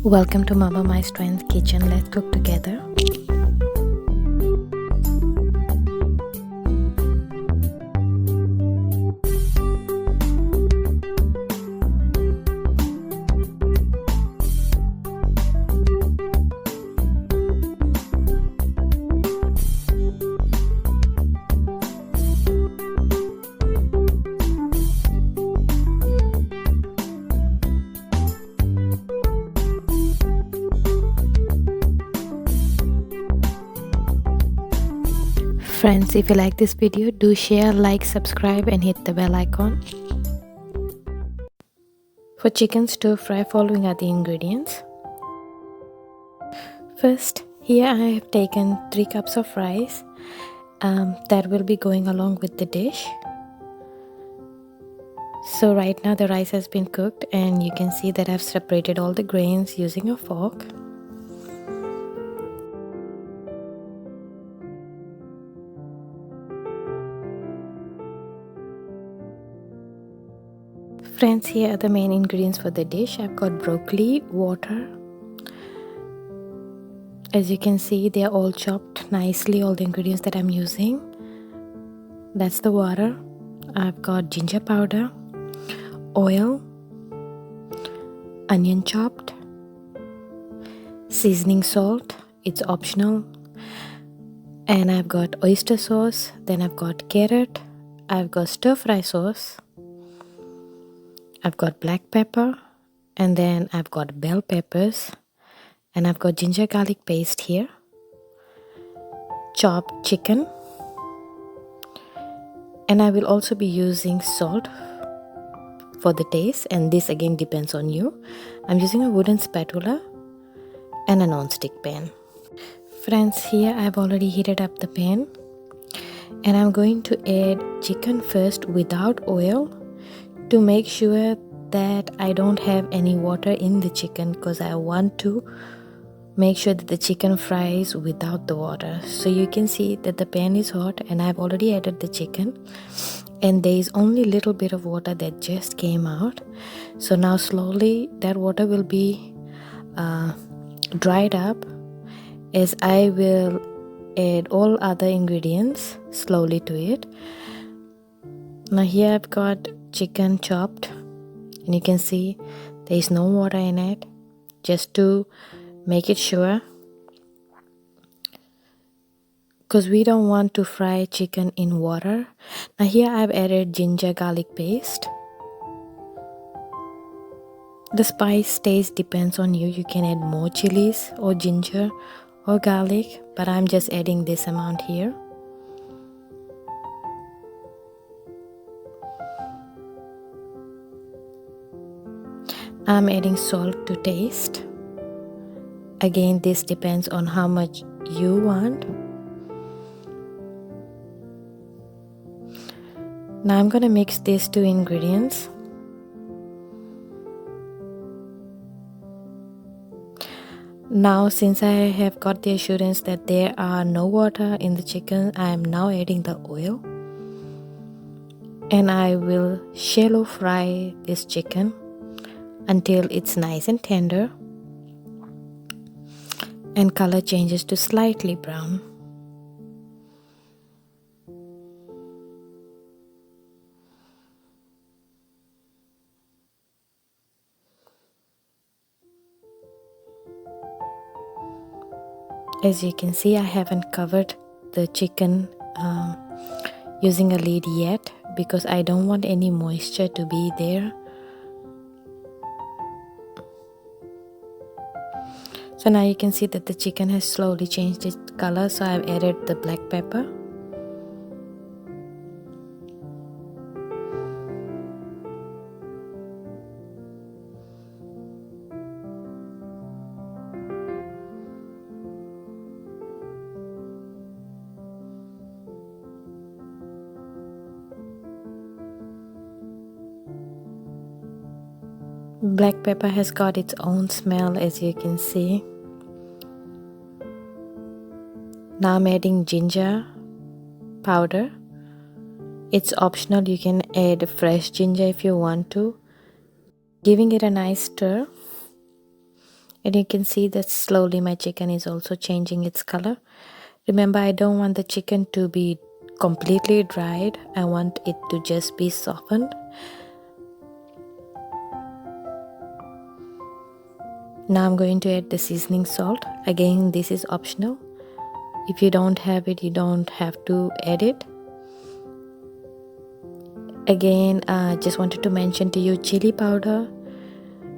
Welcome to Mama My Strength Kitchen. Let's cook together. Friends, if you like this video, do share, like, subscribe and hit the bell icon. For chicken stir fry, following are the ingredients. First, here I have taken 3 cups of rice that will be going along with the dish. So right now the rice has been cooked and you can see that I've separated all the grains using a fork. Friends, here are the main ingredients for the dish. I've got broccoli, water. As you can see, they are all chopped nicely, all the ingredients that I'm using. That's the water. I've got ginger powder, oil, onion chopped, seasoning salt, it's optional. And I've got oyster sauce, then I've got carrot, I've got stir fry sauce, I've got black pepper, and then I've got bell peppers, and I've got ginger garlic paste here, chopped chicken, and I will also be using salt for the taste, and this again depends on you. I'm using a wooden spatula and a non-stick pan. Friends, here I've already heated up the pan, and I'm going to add chicken first without oil to make sure that I don't have any water in the chicken, because I want to make sure that the chicken fries without the water. So you can see that the pan is hot and I've already added the chicken, and there is only a little bit of water that just came out. So now slowly that water will be dried up as I will add all other ingredients slowly to it. Now here I've got chicken chopped, and you can see there is no water in it, just to make it sure, because we don't want to fry chicken in water. Now here I've added ginger garlic paste. The spice taste depends on you. You can add more chilies or ginger or garlic, but I'm just adding this amount here. I'm adding salt to taste. Again, this depends on how much you want. Now I'm gonna mix these 2 ingredients. Now since I have got the assurance that there are no water in the chicken, I am now adding the oil. And I will shallow fry this chicken until it's nice and tender and color changes to slightly brown. As you can see, I haven't covered the chicken using a lid yet, because I don't want any moisture to be there. So now you can see that the chicken has slowly changed its color, so I've added the black pepper. Black pepper has got its own smell, as you can see. Now I'm adding ginger powder. It's optional, you can add fresh ginger if you want to. Giving it a nice stir. And you can see that slowly my chicken is also changing its color. Remember, I don't want the chicken to be completely dried. I want it to just be softened. Now I'm going to add the seasoning salt. Again, this is optional. If you don't have it, you don't have to add it. Again, I just wanted to mention to you, chili powder.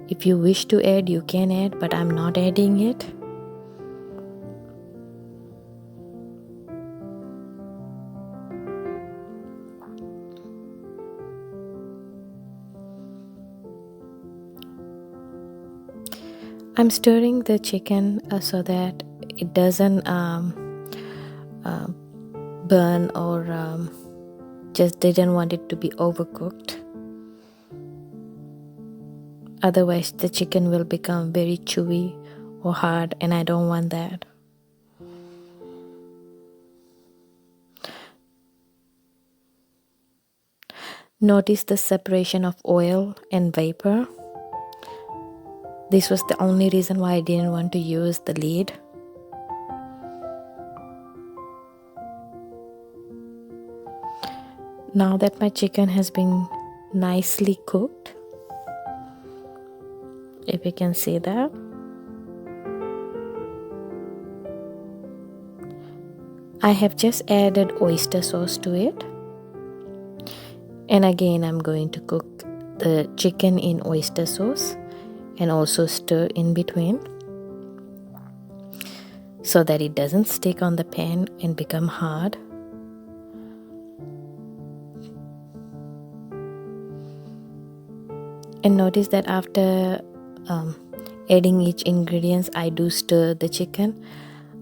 If you wish to add, you can add, but I'm not adding it. I'm stirring the chicken so that it doesn't burn or just didn't want it to be overcooked. Otherwise the chicken will become very chewy or hard, and I don't want that. Notice the separation of oil and vapor. This was the only reason why I didn't want to use the lid. Now that my chicken has been nicely cooked, if you can see that, I have just added oyster sauce to it. And again, I'm going to cook the chicken in oyster sauce and also stir in between so that it doesn't stick on the pan and become hard. And notice that after adding each ingredients, I do stir the chicken.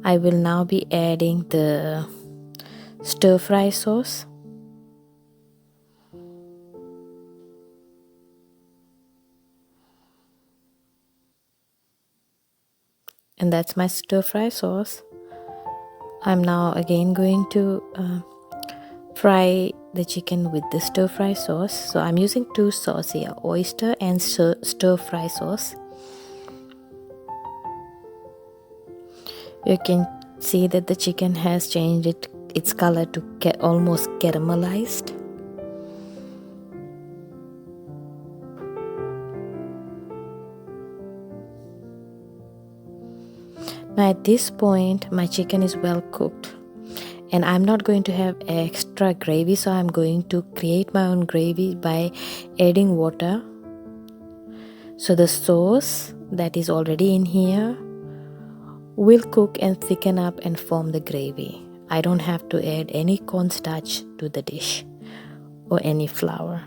I will now be adding the stir fry sauce. And that's my stir fry sauce. I'm now again going to fry the chicken with the stir fry sauce. So I'm using two sauces here, oyster and stir fry sauce. You can see that the chicken has changed its color to almost caramelized. Now at this point my chicken is well cooked, and I'm not going to have extra gravy, so I'm going to create my own gravy by adding water. So the sauce that is already in here will cook and thicken up and form the gravy. I don't have to add any cornstarch to the dish or any flour.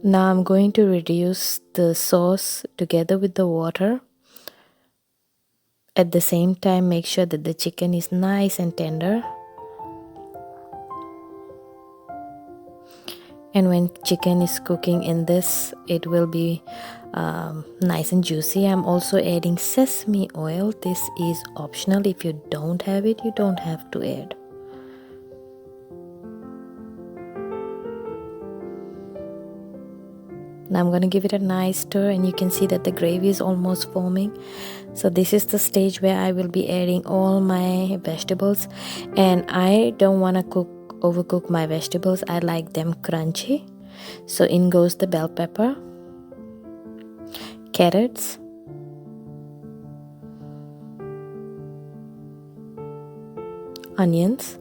Now I'm going to reduce the sauce together with the water. At the same time, make sure that the chicken is nice and tender. And when chicken is cooking in this, it will be nice and juicy. I'm also adding sesame oil. This is optional. If you don't have it, you don't have to add. Now I'm going to give it a nice stir, and you can see that the gravy is almost forming. So this is the stage where I will be adding all my vegetables, and I don't want to overcook my vegetables. I like them crunchy. So in goes the bell pepper, carrots, onions,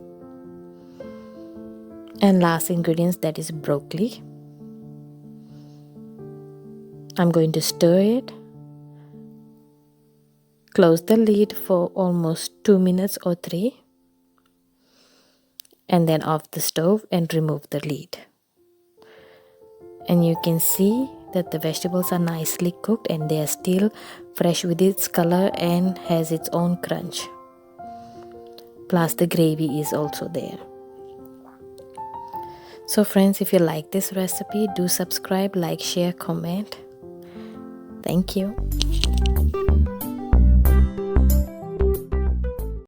and last ingredients, that is broccoli. I'm going to stir it, close the lid for almost 2 minutes or 3, and then off the stove and remove the lid. And you can see that the vegetables are nicely cooked and they are still fresh with its color and has its own crunch. Plus the gravy is also there. So friends, if you like this recipe, do subscribe, like, share, comment. Thank you.